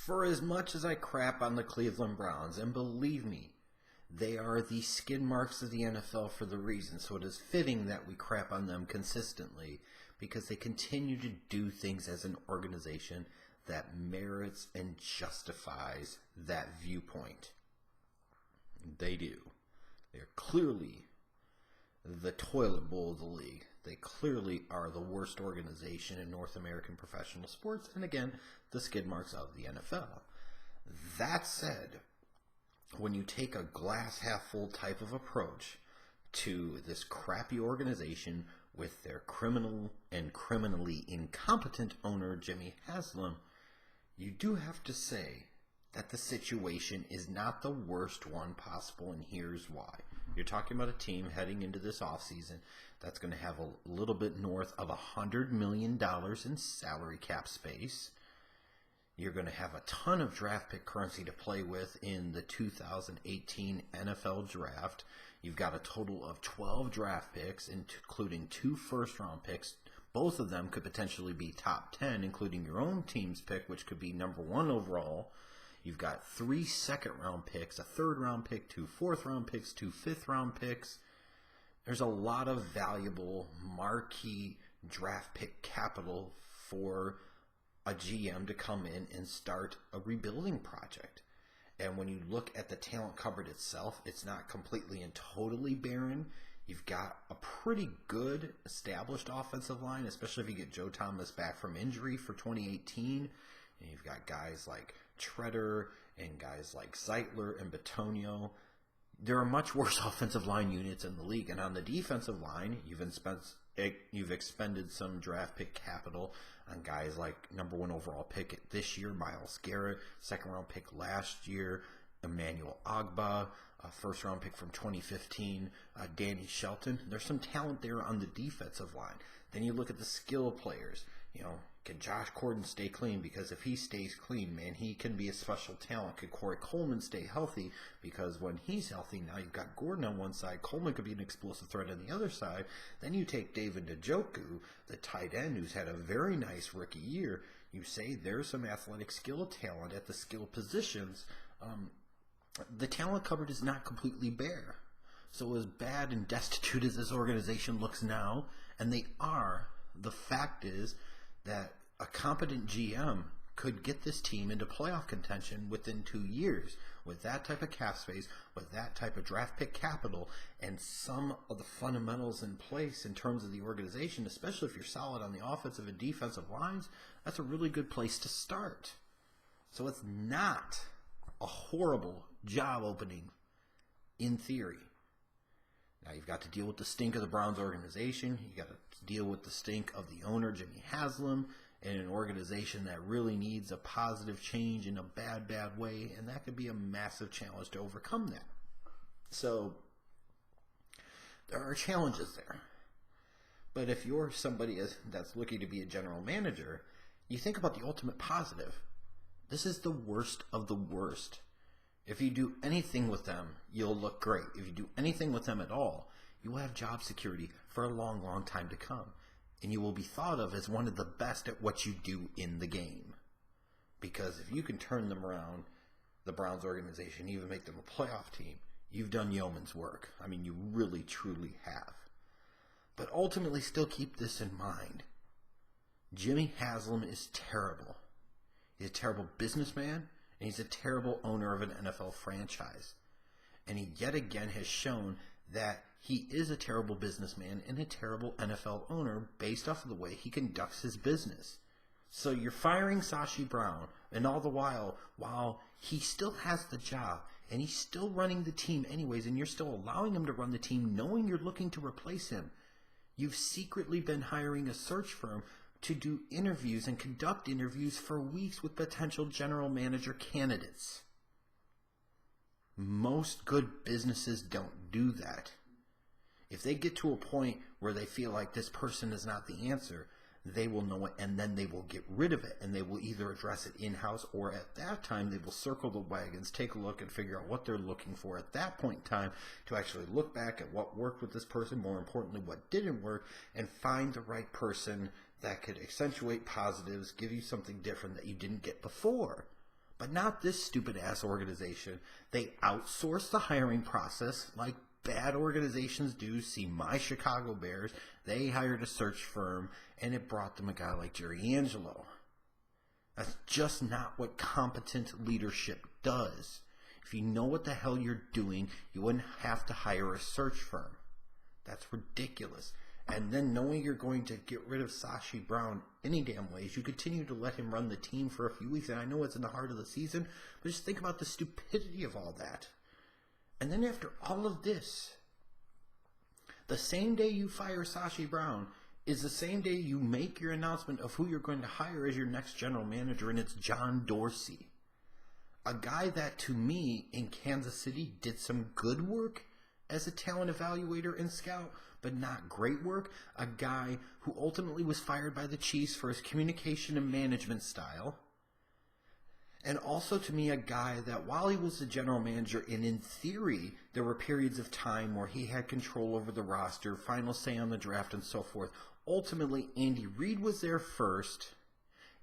For as much as I crap on the Cleveland Browns, and believe me, they are the skid marks of the NFL for the reason, so it is fitting that we crap on them consistently because they continue to do things as an organization that merits and justifies that viewpoint. They do. They're clearly the toilet bowl of the league. They clearly are the worst organization in North American professional sports, and again, the skid marks of the NFL. That said, when you take a glass half full type of approach to this crappy organization with their criminal and criminally incompetent owner, Jimmy Haslam, you do have to say that the situation is not the worst one possible, and here's why. You're talking about a team heading into this offseason that's going to have a little bit north of $100 million in salary cap space. You're going to have a ton of draft pick currency to play with in the 2018 NFL draft. You've got a total of 12 draft picks, including 2 first-round picks. Both of them could potentially be top 10, including your own team's pick, which could be number 1 overall. You've got 3 second-round picks, a third-round pick, 2 fourth-round picks, 2 fifth-round picks. There's a lot of valuable marquee draft pick capital for a GM to come in and start a rebuilding project. And when you look at the talent cupboard itself, it's not completely and totally barren. You've got a pretty good established offensive line, especially if you get Joe Thomas back from injury for 2018. And you've got guys like Treader and guys like Zeitler and Batonio. There are much worse offensive line units in the league. And on the defensive line, you've expended some draft pick capital on guys like number 1 overall pick this year, Myles Garrett, second round pick last year, Emmanuel Ogbah, a first round pick from 2015, Danny Shelton. There's some talent there on the defensive line. Then you look at the skill players. Can Josh Gordon stay clean? Because if he stays clean, man, he can be a special talent. Could Corey Coleman stay healthy? Because when he's healthy, now you've got Gordon on one side. Coleman could be an explosive threat on the other side. Then you take David Njoku, the tight end, who's had a very nice rookie year. You say there's some athletic skill talent at the skill positions. The talent cupboard is not completely bare. So as bad and destitute as this organization looks now, and they are, the fact is that a competent GM could get this team into playoff contention within 2 years with that type of cap space, with that type of draft pick capital, and some of the fundamentals in place in terms of the organization, especially if you're solid on the offensive and defensive lines. That's a really good place to start. So it's not a horrible job opening in theory. Now you've got to deal with the stink of the Browns organization. You got to deal with the stink of the owner, Jimmy Haslam, and an organization that really needs a positive change in a bad, bad way, and that could be a massive challenge to overcome that. So there are challenges there. But if you're somebody that's looking to be a general manager, you think about the ultimate positive. This is the worst of the worst. If you do anything with them, you'll look great. If you do anything with them at all, you will have job security for a long, long time to come. And you will be thought of as one of the best at what you do in the game. Because if you can turn them around, the Browns organization, even make them a playoff team, you've done yeoman's work. I mean, you really, truly have. But ultimately, still keep this in mind. Jimmy Haslam is terrible. He's a terrible businessman. And he's a terrible owner of an NFL franchise. And he yet again has shown that he is a terrible businessman and a terrible NFL owner based off of the way he conducts his business. So you're firing Sashi Brown, and all the while he still has the job, and he's still running the team anyways, and you're still allowing him to run the team knowing you're looking to replace him. You've secretly been hiring a search firm to do interviews and conduct interviews for weeks with potential general manager candidates. Most good businesses don't do that. If they get to a point where they feel like this person is not the answer, they will know it, and then they will get rid of it, and they will either address it in-house, or at that time they will circle the wagons, take a look, and figure out what they're looking for at that point in time to actually look back at what worked with this person, more importantly what didn't work, and find the right person that could accentuate positives, give you something different that you didn't get before. But not this stupid-ass organization. They outsource the hiring process like bad organizations do. See my Chicago Bears. They hired a search firm, and it brought them a guy like Jerry Angelo. That's just not what competent leadership does. If you know what the hell you're doing, you wouldn't have to hire a search firm. That's ridiculous. And then knowing you're going to get rid of Sashi Brown any damn ways, you continue to let him run the team for a few weeks. And I know it's in the heart of the season, but just think about the stupidity of all that. And then after all of this, the same day you fire Sashi Brown is the same day you make your announcement of who you're going to hire as your next general manager, and it's John Dorsey. A guy that, to me, in Kansas City, did some good work as a talent evaluator and scout, but not great work. A guy who ultimately was fired by the Chiefs for his communication and management style. And also, to me, a guy that while he was the general manager, and in theory, there were periods of time where he had control over the roster, final say on the draft, and so forth. Ultimately, Andy Reid was there first.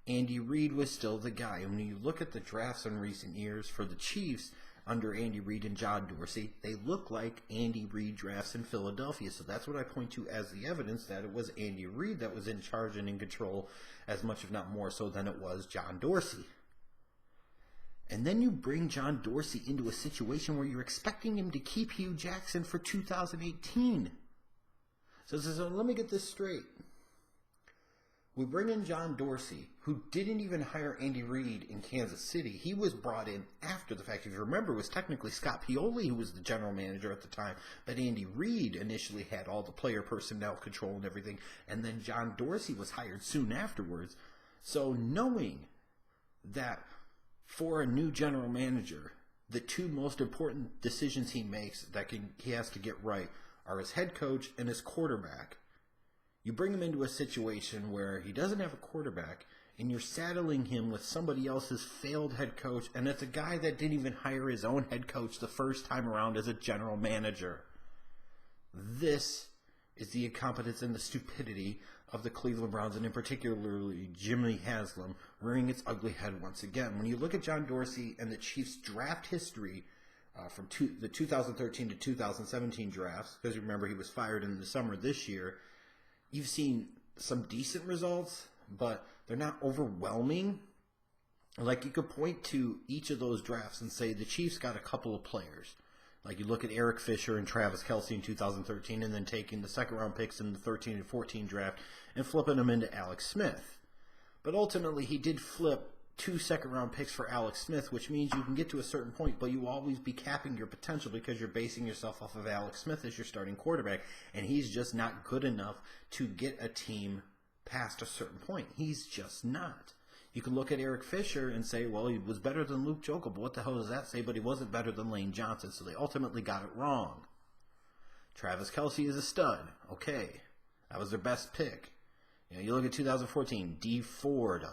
Andy Reid was still the guy. And when you look at the drafts in recent years for the Chiefs under Andy Reid and John Dorsey, they look like Andy Reid drafts in Philadelphia. So that's what I point to as the evidence that it was Andy Reid that was in charge and in control as much, if not more so, than it was John Dorsey. And then you bring John Dorsey into a situation where you're expecting him to keep Hugh Jackson for 2018. So let me get this straight. We bring in John Dorsey, who didn't even hire Andy Reid in Kansas City. He was brought in after the fact. If you remember, it was technically Scott Pioli who was the general manager at the time, but Andy Reid initially had all the player personnel control and everything, and then John Dorsey was hired soon afterwards. So knowing that for a new general manager, the two most important decisions he makes that he has to get right are his head coach and his quarterback. You bring him into a situation where he doesn't have a quarterback, and you're saddling him with somebody else's failed head coach, and it's a guy that didn't even hire his own head coach the first time around as a general manager. This is the incompetence and the stupidity of the Cleveland Browns, and in particularly Jimmy Haslam, rearing its ugly head once again. When you look at John Dorsey and the Chiefs' draft history from the 2013 to 2017 drafts, because remember he was fired in the summer this year, you've seen some decent results, but they're not overwhelming. Like, you could point to each of those drafts and say the Chiefs got a couple of players. Like, you look at Eric Fisher and Travis Kelce in 2013, and then taking the second-round picks in the 13 and 14 draft and flipping them into Alex Smith. But ultimately, he did flip 2 second-round picks for Alex Smith, which means you can get to a certain point, but you always be capping your potential because you're basing yourself off of Alex Smith as your starting quarterback, and he's just not good enough to get a team past a certain point. He's just not. You can look at Eric Fisher and say, well, he was better than Luke Jokel, but what the hell does that say? But he wasn't better than Lane Johnson, so they ultimately got it wrong. Travis Kelce is a stud. Okay. That was their best pick. You look at 2014, D. Ford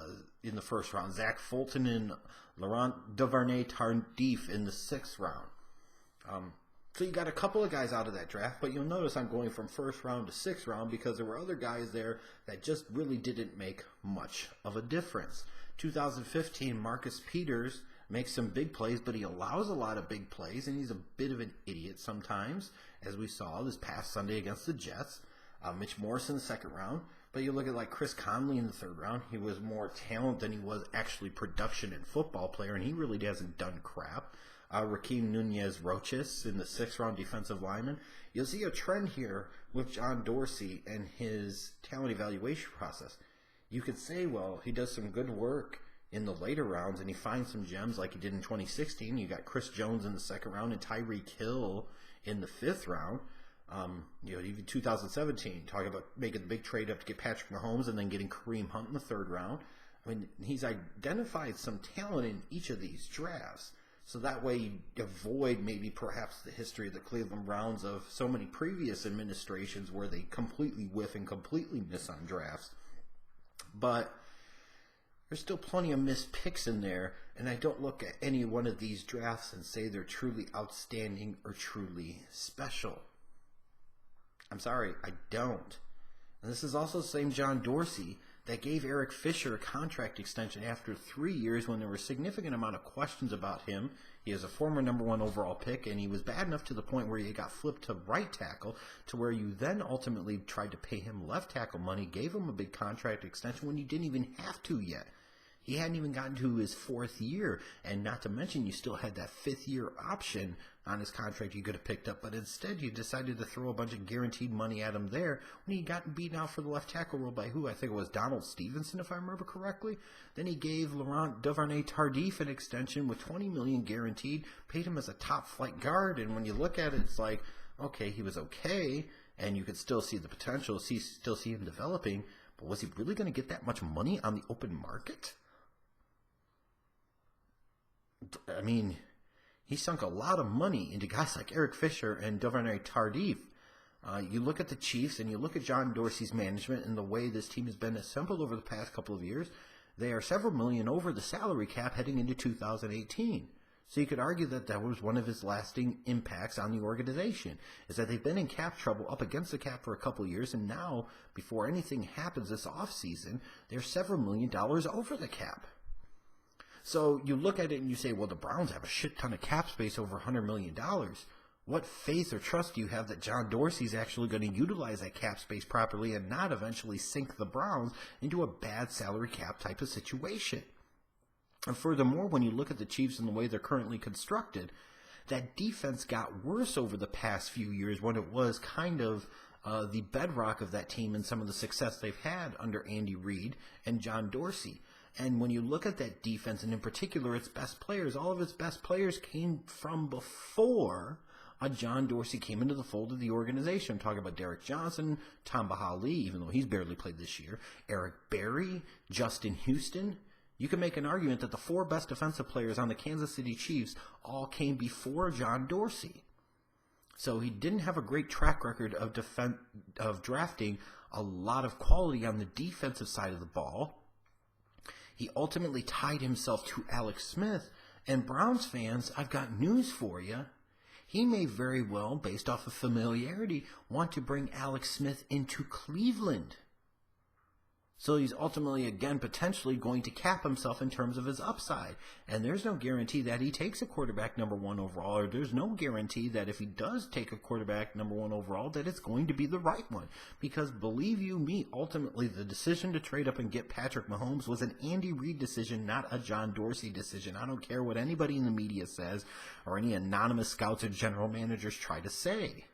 in the first round, Zach Fulton and Laurent Duvernay-Tardif in the 6th round. So you got a couple of guys out of that draft, but you'll notice I'm going from 1st round to 6th round because there were other guys there that just really didn't make much of a difference. 2015, Marcus Peters makes some big plays, but he allows a lot of big plays, and he's a bit of an idiot sometimes, as we saw this past Sunday against the Jets. Mitch Morris in the 2nd round. But you look at like Chris Conley in the 3rd round. He was more talent than he was actually production and football player, and he really hasn't done crap. Rakeem Nunez-Roches in the 6th round defensive lineman. You'll see a trend here with John Dorsey and his talent evaluation process. You could say, well, he does some good work in the later rounds, and he finds some gems like he did in 2016. You got Chris Jones in the 2nd round and Tyreek Hill in the 5th round. Even 2017, talking about making the big trade up to get Patrick Mahomes and then getting Kareem Hunt in the 3rd round. I mean, he's identified some talent in each of these drafts. So that way you avoid maybe perhaps the history of the Cleveland Browns of so many previous administrations where they completely whiff and completely miss on drafts. But there's still plenty of missed picks in there, and I don't look at any one of these drafts and say they're truly outstanding or truly special. I'm sorry, I don't. And this is also the same John Dorsey that gave Eric Fisher a contract extension after 3 years when there were a significant amount of questions about him. He is a former #1 overall pick, and he was bad enough to the point where he got flipped to right tackle, to where you then ultimately tried to pay him left tackle money, gave him a big contract extension when you didn't even have to yet. He hadn't even gotten to his 4th year, and not to mention you still had that 5th-year option on his contract you could have picked up, but instead you decided to throw a bunch of guaranteed money at him there when he got beaten out for the left tackle role by who? I think it was Donald Stevenson, if I remember correctly. Then he gave Laurent Duvernay-Tardif an extension with $20 million guaranteed, paid him as a top-flight guard, and when you look at it, it's like, okay, he was okay, and you could still see the potential, still see him developing, but was he really going to get that much money on the open market? I mean, he sunk a lot of money into guys like Eric Fisher and Duvernay-Tardif. You look at the Chiefs and you look at John Dorsey's management and the way this team has been assembled over the past couple of years, they are several million over the salary cap heading into 2018. So you could argue that that was one of his lasting impacts on the organization, is that they've been in cap trouble, up against the cap for a couple of years, and now, before anything happens this offseason, they're several $1 million over the cap. So you look at it and you say, well, the Browns have a shit ton of cap space, over $100 million. What faith or trust do you have that John Dorsey's actually going to utilize that cap space properly and not eventually sink the Browns into a bad salary cap type of situation? And furthermore, when you look at the Chiefs and the way they're currently constructed, that defense got worse over the past few years when it was kind of the bedrock of that team and some of the success they've had under Andy Reid and John Dorsey. And when you look at that defense, and in particular its best players, all of its best players came from before John Dorsey came into the fold of the organization. I'm talking about Derek Johnson, Tom Bahali, even though he's barely played this year, Eric Berry, Justin Houston. You can make an argument that the 4 best defensive players on the Kansas City Chiefs all came before John Dorsey. So he didn't have a great track record of drafting a lot of quality on the defensive side of the ball. He ultimately tied himself to Alex Smith, and Browns fans, I've got news for you. He may very well, based off of familiarity, want to bring Alex Smith into Cleveland. So he's ultimately, again, potentially going to cap himself in terms of his upside. And there's no guarantee that he takes a quarterback #1 overall, or there's no guarantee that if he does take a quarterback #1 overall, that it's going to be the right one. Because believe you me, ultimately the decision to trade up and get Patrick Mahomes was an Andy Reid decision, not a John Dorsey decision. I don't care what anybody in the media says, or any anonymous scouts or general managers try to say.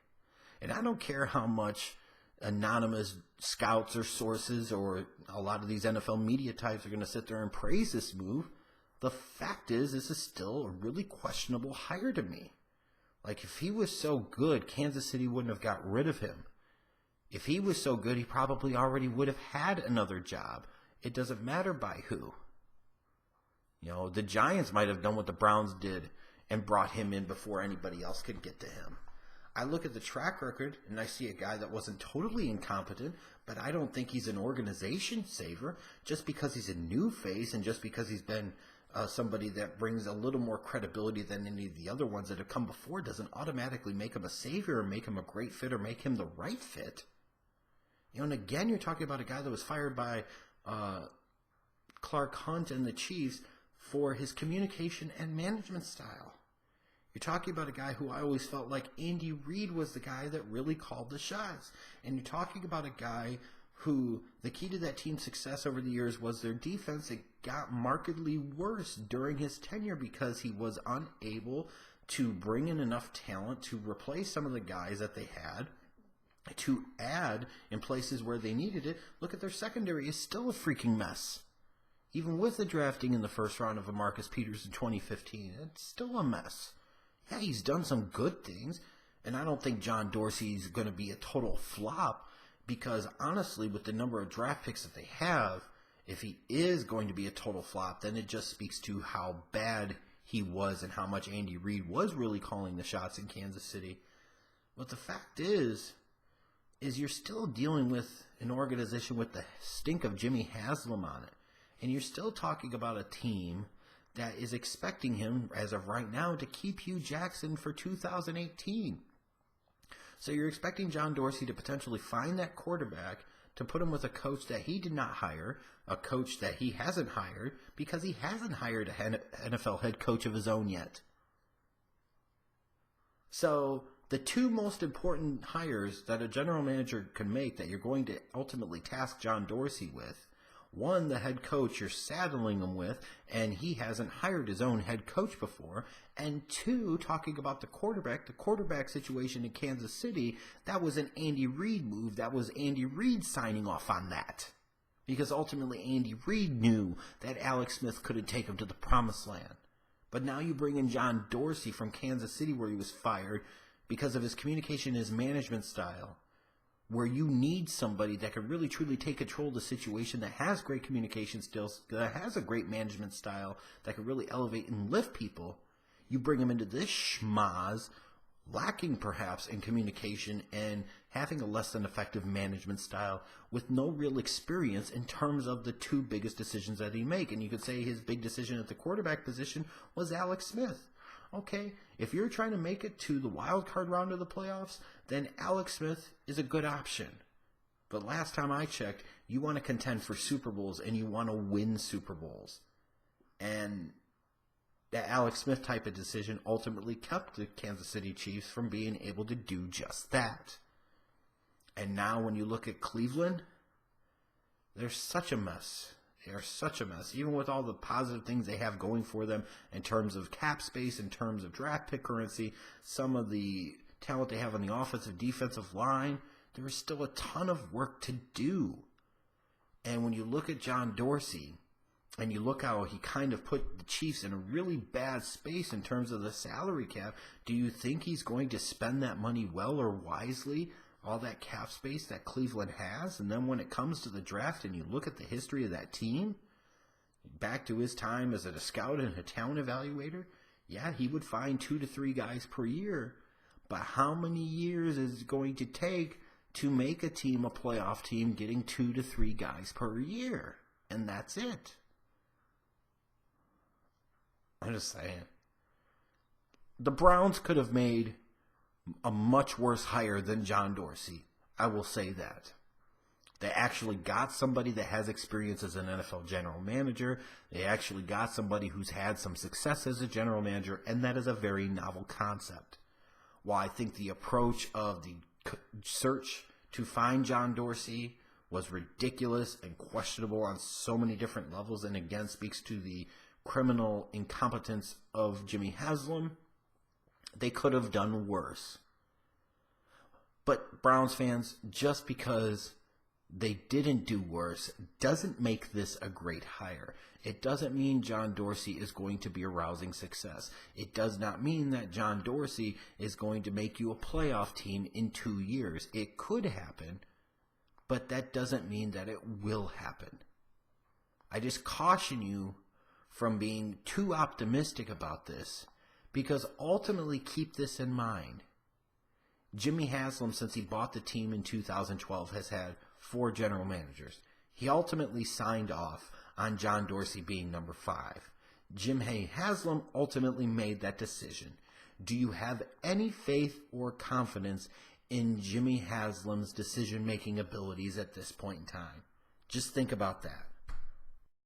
And I don't care how much anonymous scouts or sources or a lot of these NFL media types are going to sit there and praise this move. The fact is, this is still a really questionable hire to me. Like, if he was so good, Kansas City wouldn't have got rid of him. If he was so good, he probably already would have had another job. It doesn't matter by who. You know, the Giants might have done what the Browns did and brought him in before anybody else could get to him. I look at the track record, and I see a guy that wasn't totally incompetent, but I don't think he's an organization saver. Just because he's a new face and just because he's been somebody that brings a little more credibility than any of the other ones that have come before doesn't automatically make him a savior or make him a great fit or make him the right fit. You know, and again, you're talking about a guy that was fired by Clark Hunt and the Chiefs for his communication and management style. You're talking about a guy who I always felt like Andy Reid was the guy that really called the shots. And you're talking about a guy who the key to that team's success over the years was their defense. It got markedly worse during his tenure because he was unable to bring in enough talent to replace some of the guys that they had, to add in places where they needed it. Look at their secondary, is still a freaking mess. Even with the drafting in the first round of Marcus Peters in 2015, it's still a mess. Yeah, he's done some good things, and I don't think John Dorsey's going to be a total flop because, honestly, with the number of draft picks that they have, if he is going to be a total flop, then it just speaks to how bad he was and how much Andy Reid was really calling the shots in Kansas City. But the fact is you're still dealing with an organization with the stink of Jimmy Haslam on it, and you're still talking about a team that is expecting him, as of right now, to keep Hugh Jackson for 2018. So you're expecting John Dorsey to potentially find that quarterback, to put him with a coach that he did not hire, a coach that he hasn't hired, because he hasn't hired an NFL head coach of his own yet. So the two most important hires that a general manager can make that you're going to ultimately task John Dorsey with, one, the head coach you're saddling him with, and he hasn't hired his own head coach before, and two, talking about the quarterback situation in Kansas City, that was an Andy Reid move. That was Andy Reid signing off on that. Because ultimately Andy Reid knew that Alex Smith couldn't take him to the promised land. But now you bring in John Dorsey from Kansas City, where he was fired because of his communication and his management style, where you need somebody that can really truly take control of the situation, that has great communication skills, that has a great management style, that can really elevate and lift people. You bring him into this schmaz, lacking perhaps in communication and having a less than effective management style with no real experience in terms of the two biggest decisions that he make. And you could say his big decision at the quarterback position was Alex Smith. Okay, if you're trying to make it to the wild card round of the playoffs, then Alex Smith is a good option. But last time I checked, you want to contend for Super Bowls and you want to win Super Bowls. And that Alex Smith type of decision ultimately kept the Kansas City Chiefs from being able to do just that. And now when you look at Cleveland, they're such a mess. They are such a mess. Even with all the positive things they have going for them in terms of cap space, in terms of draft pick currency, some of the talent they have on the offensive, defensive line, there is still a ton of work to do. And when you look at John Dorsey, and you look how he kind of put the Chiefs in a really bad space in terms of the salary cap, do you think he's going to spend that money well or wisely, all that cap space that Cleveland has? And then when it comes to the draft and you look at the history of that team, back to his time as a scout and a talent evaluator, yeah, he would find 2 to 3 guys per year. But how many years is it going to take to make a team a playoff team getting 2 to 3 guys per year? And that's it. I'm just saying. The Browns could have made a much worse hire than John Dorsey. I will say that. They actually got somebody that has experience as an NFL general manager. They actually got somebody who's had some success as a general manager, and that is a very novel concept. While I think the approach of the search to find John Dorsey was ridiculous and questionable on so many different levels, and again speaks to the criminal incompetence of Jimmy Haslam, they could have done worse. But Browns fans, just because they didn't do worse doesn't make this a great hire. It doesn't mean John Dorsey is going to be a rousing success. It does not mean that John Dorsey is going to make you a playoff team in 2 years. It could happen, but that doesn't mean that it will happen. I just caution you from being too optimistic about this, because ultimately, keep this in mind. Jimmy Haslam, since he bought the team in 2012, has had 4 general managers. He ultimately signed off on John Dorsey being number 5. Jimmy Haslam ultimately made that decision. Do you have any faith or confidence in Jimmy Haslam's decision-making abilities at this point in time? Just think about that.